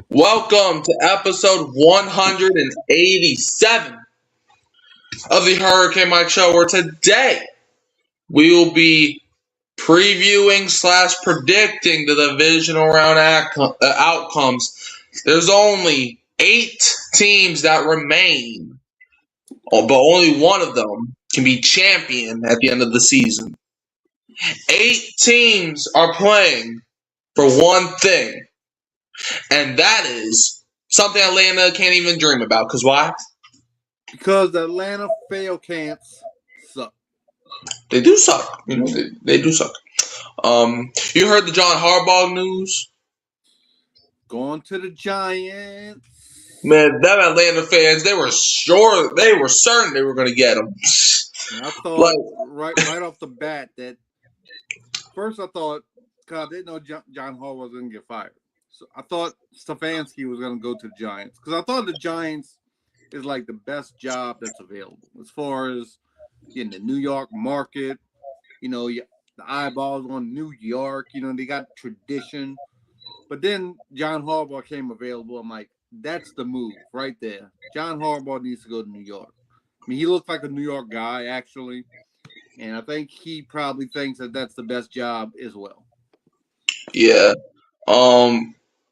Welcome to episode 187 of the Hurricane Mike Show, where today we will be previewing slash predicting the divisional round outcomes. There's only 8 teams that remain, but only one of them can be champion at the end of the season. 8 teams are playing for one thing, and that is something Atlanta can't even dream about. Because why? Because the Atlanta fail camps suck. They do suck. They do suck. You heard the John Harbaugh news? Going to the Giants. Man, them Atlanta fans, they were certain they were going to get him. And I thought right off the bat that first I thought, God, they didn't know John Harbaugh was going to get fired. So I thought Stefanski was going to go to the Giants because I thought the Giants is like the best job that's available as far as in the New York market. The eyeballs on New York. They got tradition. But then John Harbaugh came available. I'm like, that's the move right there. John Harbaugh needs to go to New York. I mean, he looks like a New York guy, actually. And I think he probably thinks that that's the best job as well. Yeah.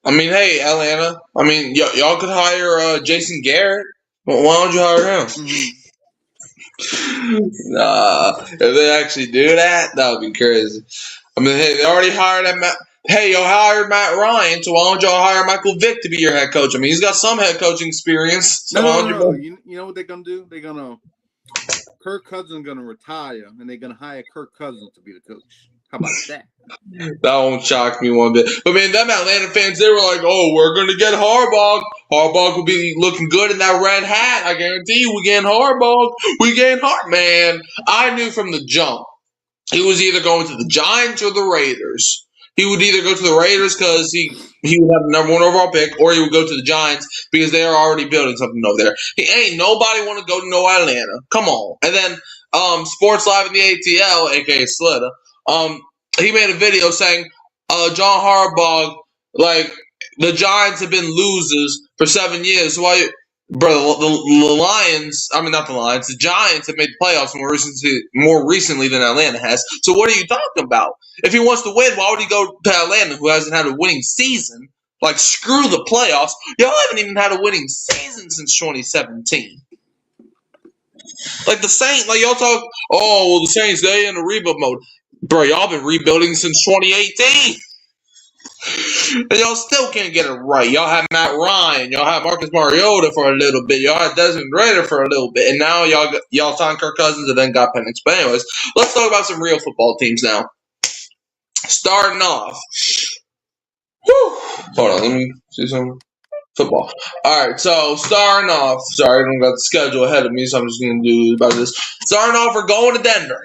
Hey, Atlanta. Y'all could hire Jason Garrett. Why don't you hire him? Nah, if they actually do that, that would be crazy. Hey, they already hired that. Hey, y'all hired Matt Ryan, so why don't y'all hire Michael Vick to be your head coach? He's got some head coaching experience. So no. You know what they're gonna do? Kirk Cousins is gonna retire, and they're gonna hire Kirk Cousins to be the coach. How about that? That won't shock me one bit. But man, them Atlanta fans, they were like, "Oh, we're gonna get Harbaugh. Harbaugh will be looking good in that red hat. I guarantee you, we getting Harbaugh. We getting Harbaugh." Man, I knew from the jump he was either going to the Giants or the Raiders. He would either go to the Raiders because he would have the number 1 overall pick, or he would go to the Giants because they are already building something over there. He ain't nobody want to go to no Atlanta. Come on. And then Sports Live in the ATL, aka Slida, he made a video saying John Harbaugh, like, the Giants have been losers for 7 years. So why, bro? The Lions, not the Lions. The Giants have made the playoffs more recently than Atlanta has. So what are you talking about? If he wants to win, why would he go to Atlanta, who hasn't had a winning season? Like, screw the playoffs. Y'all haven't even had a winning season since 2017. Like the Saints, like y'all talk, oh well, the Saints, they in a rebuild mode. Bro, y'all been rebuilding since 2018. And y'all still can't get it right. Y'all have Matt Ryan. Y'all have Marcus Mariota for a little bit. Y'all had Desmond Ridder for a little bit. And now y'all signed Kirk Cousins and then got Penix. But anyways, let's talk about some real football teams now. Starting off. Hold on, let me see some football. All right, so starting off. Sorry, I don't got the schedule ahead of me, so I'm just going to do about this. Starting off, we're going to Denver.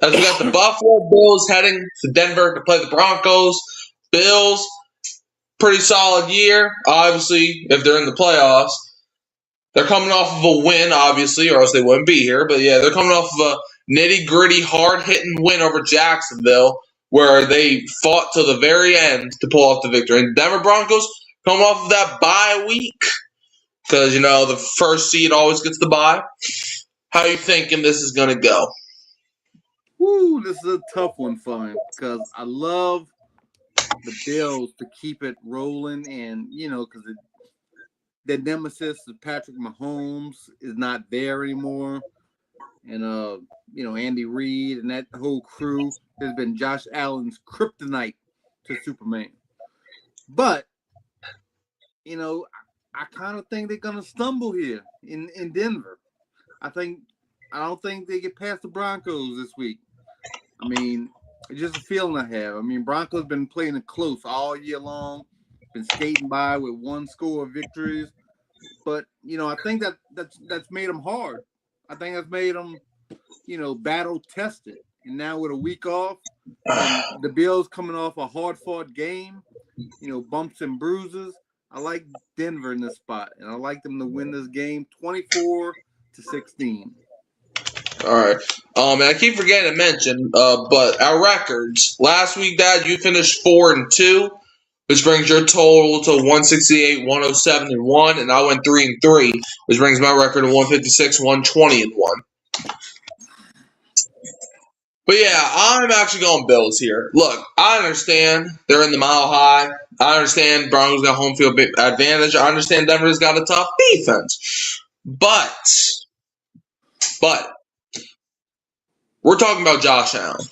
As we got the Buffalo Bills heading to Denver to play the Broncos. Bills, pretty solid year. Obviously, if they're in the playoffs, they're coming off of a win, obviously, or else they wouldn't be here. But yeah, they're coming off of a nitty-gritty, hard-hitting win over Jacksonville, where they fought till the very end to pull off the victory. And Denver Broncos coming off of that bye week, because the first seed always gets the bye. How are you thinking this is going to go? This is a tough one for him because I love the Bills to keep it rolling, and because the nemesis of Patrick Mahomes is not there anymore, and Andy Reid and that whole crew has been Josh Allen's kryptonite to Superman. But I kind of think they're gonna stumble here in Denver. I don't think they get past the Broncos this week. It's just a feeling I have. I mean, Broncos been playing it close all year long, been skating by with one score of victories. But I think that's made them hard. I think that's made them, battle tested. And now with a week off, and the Bills coming off a hard fought game, bumps and bruises. I like Denver in this spot, and I like them to win this game 24-16. All right. And I keep forgetting to mention, but our records last week, Dad, you finished 4-2, which brings your total to 168, 107, and 1, and I went 3-3, which brings my record to 156, 120, and 1. But yeah, I'm actually going Bills here. Look, I understand they're in the Mile High. I understand Broncos got home field advantage. I understand Denver's got a tough defense. But we're talking about Josh Allen.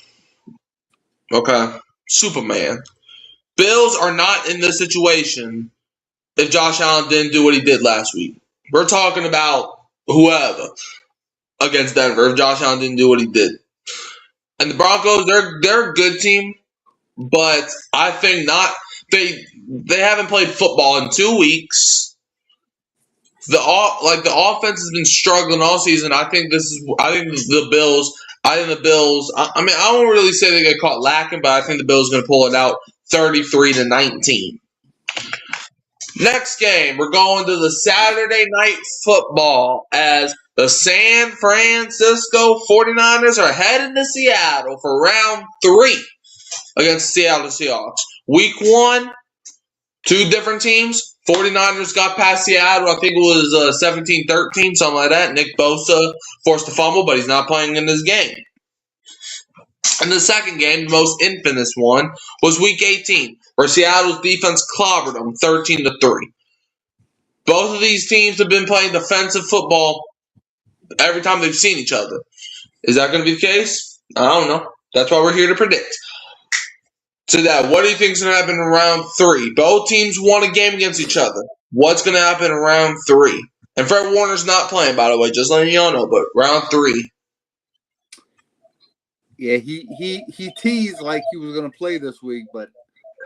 Okay? Superman. Bills are not in this situation if Josh Allen didn't do what he did last week. We're talking about whoever against Denver if Josh Allen didn't do what he did. And the Broncos, they're a good team, but I think not. They haven't played football in 2 weeks. The offense has been struggling all season. I think the Bills. I mean, I won't really say they get caught lacking, but I think the Bills are going to pull it out 33-19. Next game, we're going to the Saturday Night Football as the San Francisco 49ers are headed to Seattle for round 3 against Seattle Seahawks. Week 1, 2 different teams. 49ers got past Seattle. I think it was 17-13, something like that. Nick Bosa forced a fumble, but he's not playing in this game. And the second game, the most infamous one, was Week 18, where Seattle's defense clobbered them 13-3. Both of these teams have been playing defensive football every time they've seen each other. Is that going to be the case? I don't know. That's why we're here to predict. So, Dad, what do you think is going to happen in round 3? Both teams won a game against each other. What's going to happen in round 3? And Fred Warner's not playing, by the way, just letting y'all know, but round 3. Yeah, he teased like he was going to play this week, but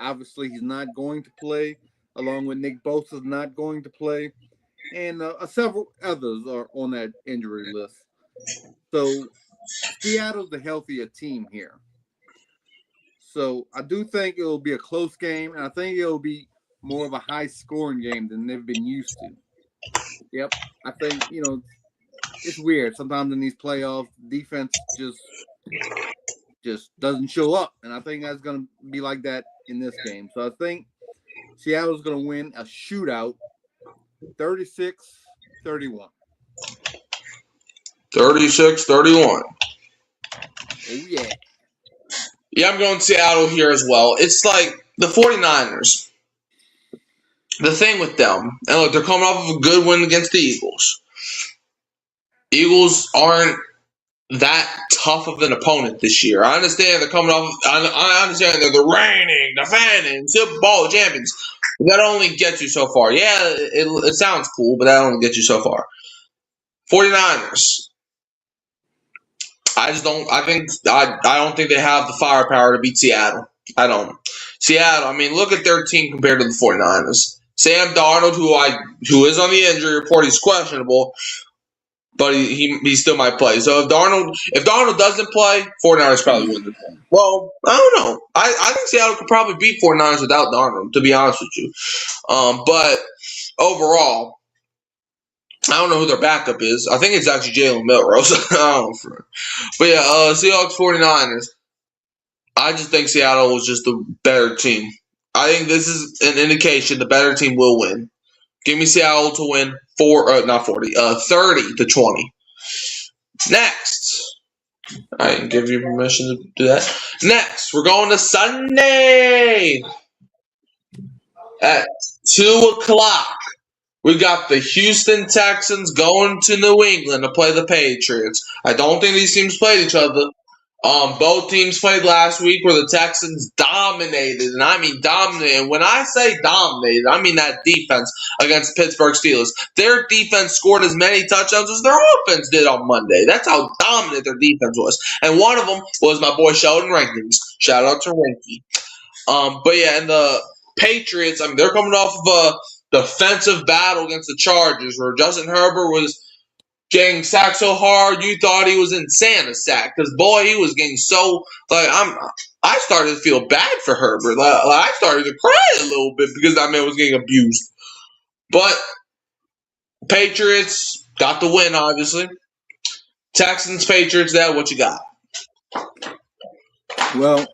obviously he's not going to play, along with Nick Bosa's not going to play, and several others are on that injury list. So Seattle's the healthier team here. So I do think it will be a close game, and I think it will be more of a high-scoring game than they've been used to. Yep, I think, it's weird. Sometimes in these playoffs, defense just doesn't show up, and I think that's going to be like that in this game. So I think Seattle's going to win a shootout, 36-31. 36-31. Oh, yeah. Yeah, I'm going Seattle here as well. It's like the 49ers. The thing with them, and look, they're coming off of a good win against the Eagles. Eagles aren't that tough of an opponent this year. I understand they're coming off. I understand they're the reigning, defending Super Bowl champions. That only gets you so far. Yeah, it sounds cool, but that only gets you so far. 49ers. I don't think they have the firepower to beat Seattle. I don't. Seattle, I mean, look at their team compared to the 49ers. Sam Darnold, who is on the injury report, he's questionable, but he still might play. So if Darnold doesn't play, 49ers probably win the game. Well, I don't know. I think Seattle could probably beat 49ers without Darnold, to be honest with you. But overall, I don't know who their backup is. I think it's actually Jalen Milrose. I don't know. But yeah, Seahawks 49ers. I just think Seattle was just the better team. I think this is an indication the better team will win. Give me Seattle to win 30-20. Next. I didn't give you permission to do that. Next, we're going to Sunday at 2 o'clock. We got the Houston Texans going to New England to play the Patriots. I don't think these teams played each other. Both teams played last week where the Texans dominated, and I mean dominated. When I say dominated, I mean that defense against the Pittsburgh Steelers. Their defense scored as many touchdowns as their offense did on Monday. That's how dominant their defense was. And one of them was my boy Sheldon Rankins. Shout out to Ranky. But yeah, and the Patriots, I mean, they're coming off of a defensive battle against the Chargers where Justin Herbert was getting sacked so hard you thought he was in Santa's sack. Because boy, he was getting so I started to feel bad for Herbert. I started to cry a little bit because that man was getting abused. But Patriots got the win, obviously. Texans, Patriots, Dad, what you got? Well,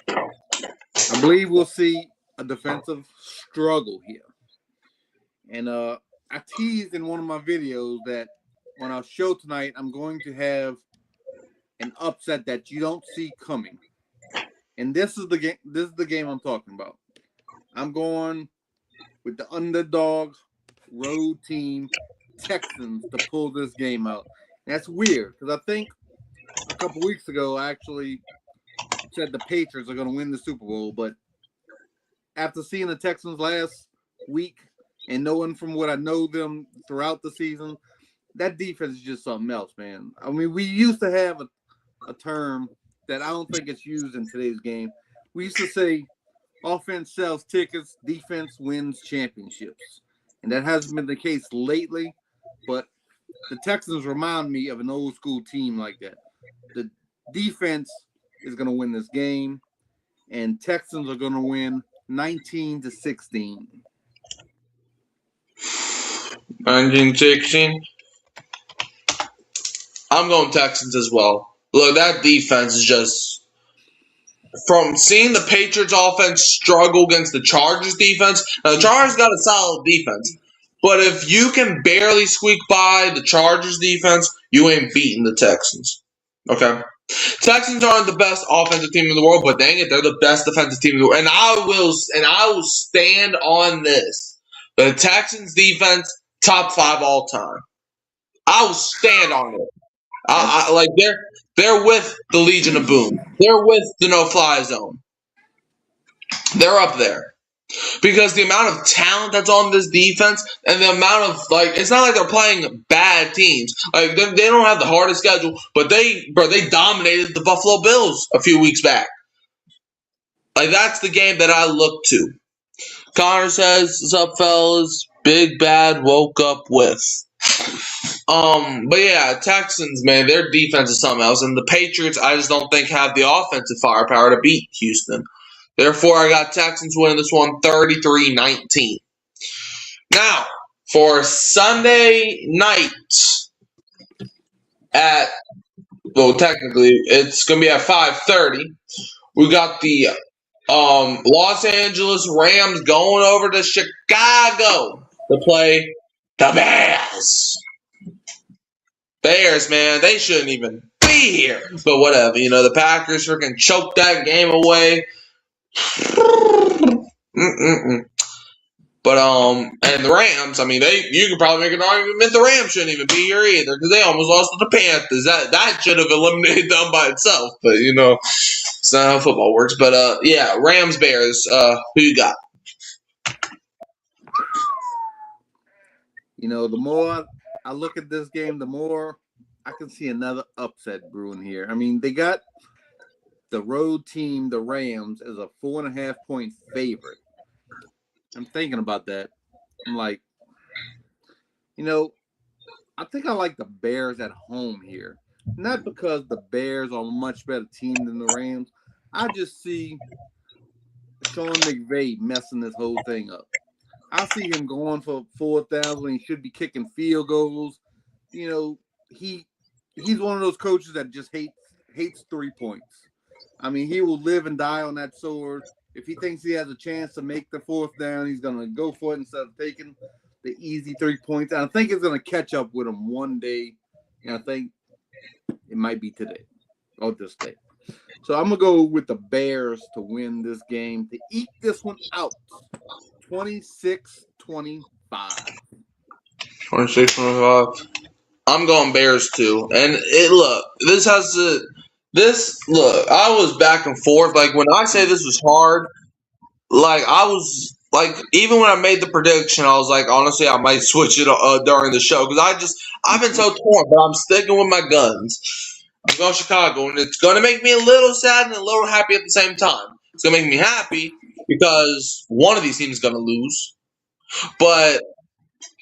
I believe we'll see a defensive struggle here. And I teased in one of my videos that on our show tonight, I'm going to have an upset that you don't see coming. And this is the game. This is the game I'm talking about. I'm going with the underdog road team Texans to pull this game out. And that's weird because I think a couple weeks ago I actually said the Patriots are going to win the Super Bowl, but after seeing the Texans last week and knowing from what I know them throughout the season, that defense is just something else, man. I mean, we used to have a term that I don't think it's used in today's game. We used to say offense sells tickets, defense wins championships. And that hasn't been the case lately, but the Texans remind me of an old school team like that. The defense is going to win this game, and Texans are going to win 19-16. 19-16. I'm going Texans as well. Look, that defense is just from seeing the Patriots offense struggle against the Chargers defense. Now, the Chargers got a solid defense, but if you can barely squeak by the Chargers defense, you ain't beating the Texans. Okay? Texans aren't the best offensive team in the world, but dang it, they're the best defensive team in the world. And I will stand on this. The Texans defense, top 5 all time. I will stand on it. Like they're with the Legion of Boom. They're with the no-fly zone. They're up there because the amount of talent that's on this defense and the amount of it's not like they're playing bad teams. Like they don't have the hardest schedule, but they dominated the Buffalo Bills a few weeks back. Like that's the game that I look to. Connor says, "What's up, fellas? Big Bad woke up with." But yeah, Texans, man, their defense is something else. And the Patriots, I just don't think have the offensive firepower to beat Houston. Therefore, I got Texans winning this one 33-19. Now, for Sunday night technically, it's going to be at 5:30. We got the Los Angeles Rams going over to Chicago to play the Bears. Bears, man, they shouldn't even be here. But whatever, the Packers freaking choked that game away. But and the Rams, I mean, you could probably make an argument the Rams shouldn't even be here either because they almost lost to the Panthers. That should have eliminated them by itself. But it's not how football works. But yeah, Rams, Bears. Who you got? The more I look at this game, the more I can see another upset brewing here. I mean, they got the road team, the Rams, as a 4.5-point favorite. I'm thinking about that. I'm like, I think I like the Bears at home here. Not because the Bears are a much better team than the Rams. I just see Sean McVay messing this whole thing up. I see him going for 4th down when he should be kicking field goals. He's one of those coaches that just hates 3 points. I mean, he will live and die on that sword. If he thinks he has a chance to make the 4th down, he's going to go for it instead of taking the easy 3 points. And I think it's going to catch up with him one day. And I think it might be today or this day. So I'm going to go with the Bears to win this game, to eke this one out. 26-25. 26-25. I'm going Bears too. And look, this has to look, I was back and forth. Like when I say this was hard, like I was like even when I made the prediction, I was like honestly I might switch it during the show because I've been so torn, but I'm sticking with my guns. I'm going Chicago, and it's going to make me a little sad and a little happy at the same time. It's going to make me happy because one of these teams is going to lose, but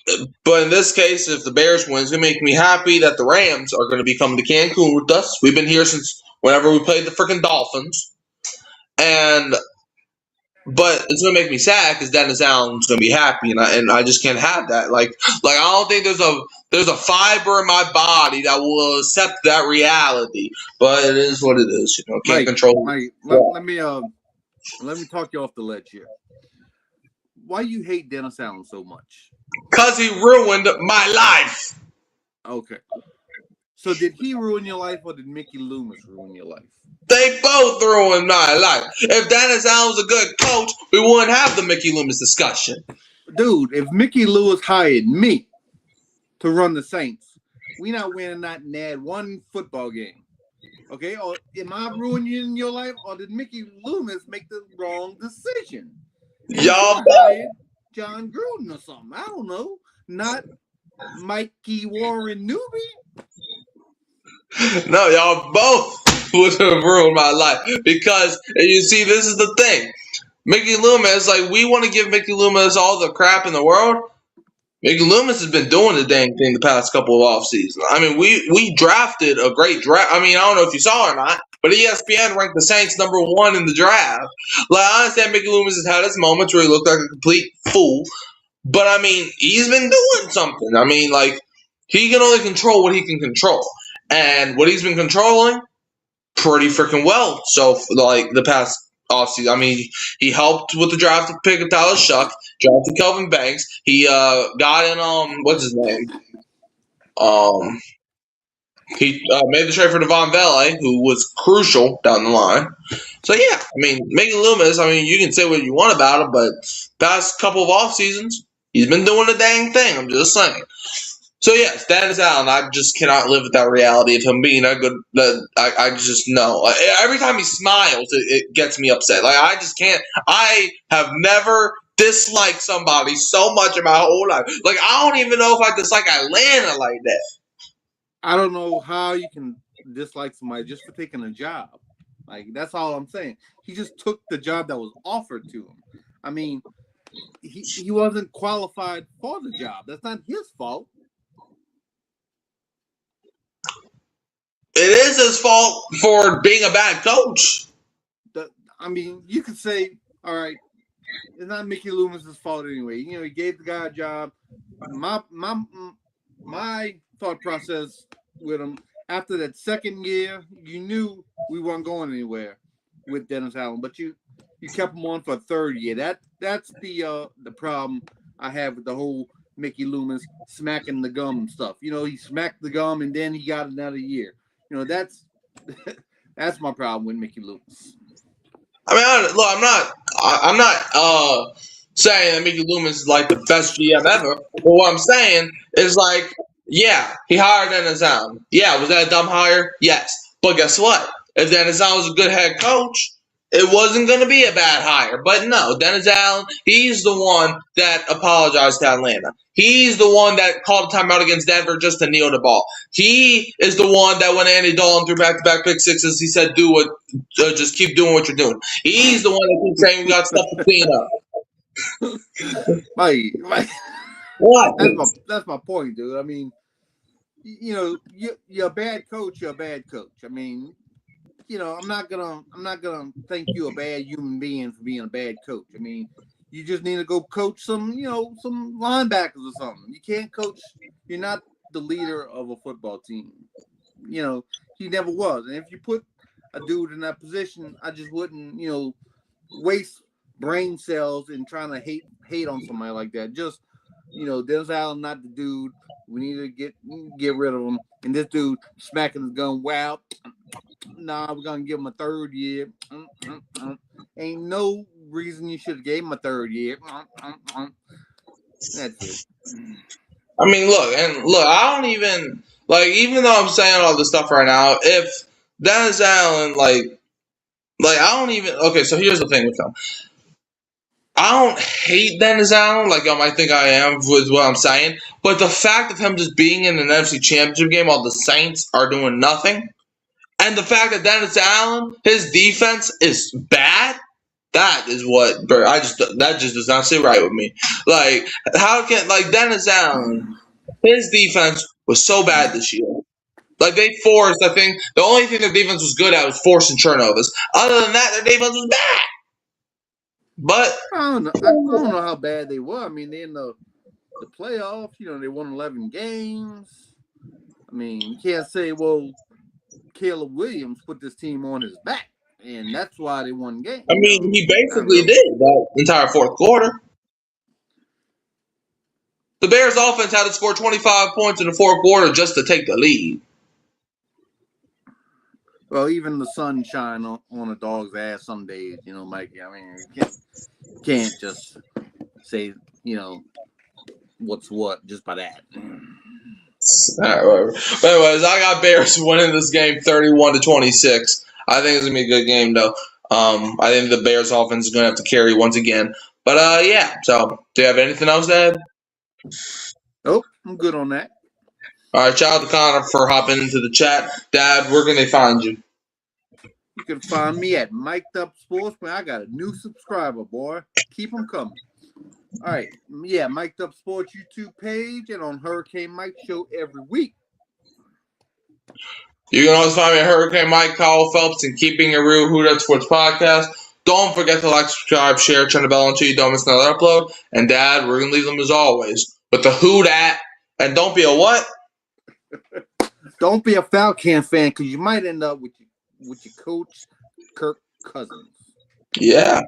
in this case, if the Bears win, it's going to make me happy that the Rams are going to be coming to Cancun with us. We've been here since whenever we played the freaking Dolphins, and but it's gonna make me sad because Dennis Allen's gonna be happy, and I just can't have that. Like I don't think there's a fiber in my body that will accept that reality. But it is what it is. You know, can't control. Let me talk you off the ledge here. Why you hate Dennis Allen so much? Cause he ruined my life. Okay. So did he ruin your life, or did Mickey Loomis ruin your life? They both ruined my life. If Dennis Allen was a good coach, we wouldn't have the Mickey Loomis discussion. Dude, if Mickey Loomis hired me to run the Saints, we not winning not one football game. Okay? Or am I ruining your life, or did Mickey Loomis make the wrong decision? Y'all hired John Gruden or something. I don't know. Not Mikey Warren Newby. No, y'all both would have ruined my life because you see, this is the thing. Mickey Loomis, like we want to give Mickey Loomis all the crap in the world. Mickey Loomis has been doing the dang thing the past couple of off seasons. I mean, we drafted a great draft. I mean, I don't know if you saw it or not, but ESPN ranked the Saints #1 in the draft. Like I understand Mickey Loomis has had his moments where he looked like a complete fool, but I mean, he's been doing something. I mean, like he can only control what he can control. And what he's been controlling pretty freaking well. So, like, the past offseason, I mean, he helped with the draft pick of Tyler Shuck, drafted Kelvin Banks. He got in, what's his name? He made the trade for Devon Vele, who was crucial down the line. So, yeah, I mean, Mickey Loomis, I mean, you can say what you want about him, but past couple of off seasons, he's been doing the dang thing. I'm just saying. So yes, Dennis Allen. I just cannot live with that reality of him being a good. I just know. Every time he smiles, it gets me upset. Like I just can't. I have never disliked somebody so much in my whole life. Like I don't even know if I dislike Atlanta like that. I don't know how you can dislike somebody just for taking a job. Like that's all I'm saying. He just took the job that was offered to him. I mean, he wasn't qualified for the job. That's not his fault. It is his fault for being a bad coach. I mean, you could say, all right, it's not Mickey Loomis' fault anyway. You know, he gave the guy a job. My thought process with him after that second year, you knew we weren't going anywhere with Dennis Allen, but you kept him on for a third year. That's the problem I have with the whole Mickey Loomis smacking the gum stuff. You know, he smacked the gum and then he got another year. You know, that's my problem with Mickey Loomis. I mean, look, I'm not saying that Mickey Loomis is like the best GM ever. But what I'm saying is like, yeah, he hired Dennis Allen. Yeah, was that a dumb hire? Yes. But guess what? If Dennis Allen was a good head coach, it wasn't going to be a bad hire. But no, Dennis Allen, he's the one that apologized to Atlanta. He's the one that called a timeout against Denver just to kneel the ball. He is the one that when Andy Dalton threw back-to-back pick sixes, he said, just keep doing what you're doing. He's the one that keeps saying we got stuff to clean up. What? That's my point, dude. I mean, you know, you're a bad coach. You're a bad coach. I mean, you know, I'm not gonna think you a bad human being for being a bad coach. I mean, you just need to go coach some linebackers or something. You can't coach. You're not the leader of a football team. You know, he never was. And if you put a dude in that position, I just wouldn't, waste brain cells in trying to hate on somebody like that. Just, Dennis Allen, not the dude. We need to get rid of him. And this dude smacking his gun. Wow. Nah, we're gonna give him a third year. Ain't no reason you should have gave him a third year. That's it. I mean, look, I don't even even though I'm saying all this stuff right now, if Dennis Allen, like I don't even. Okay, so here's the thing with him. I don't hate Dennis Allen like y'all might think I am with what I'm saying, but the fact of him just being in an NFC Championship game while the Saints are doing nothing, and the fact that Dennis Allen, his defense is bad, that is what that just does not sit right with me. Like, how can Dennis Allen, his defense was so bad this year. Like, they forced, I think the only thing their defense was good at was forcing turnovers. Other than that, their defense was bad. But I don't know how bad they were. I mean, they're in the playoffs. You know, they won 11 games. I mean, you can't say, well, Caleb Williams put this team on his back, and that's why they won games. I mean, he basically did that entire fourth quarter. The Bears' offense had to score 25 points in the fourth quarter just to take the lead. Well, even the sun shine on a dog's ass some days, you know, Mikey. I mean, you can't just say, you know, what's what just by that. All right, whatever. But anyways, I got Bears winning this game 31-26. I think it's gonna be a good game, though. I think the Bears' offense is gonna have to carry once again. But yeah. So, do you have anything else to add? Nope, I'm good on that. All right, shout out to Connor for hopping into the chat. Dad, where can they find you? You can find me at Mic'd Up Sports, man. I got a new subscriber, boy. Keep them coming. All right. Yeah, Mic'd Up Sports YouTube page and on Hurricane Mike Show every week. You can always find me at Hurricane Mike, Kyle Phelps, and Keeping It Real Who That Sports Podcast. Don't forget to like, subscribe, share, turn the bell on so you don't miss another upload. And Dad, we're going to leave them as always with the Who Dat. And don't be a what? Don't be a Falcon fan because you might end up with your coach, Kirk Cousins. Yeah.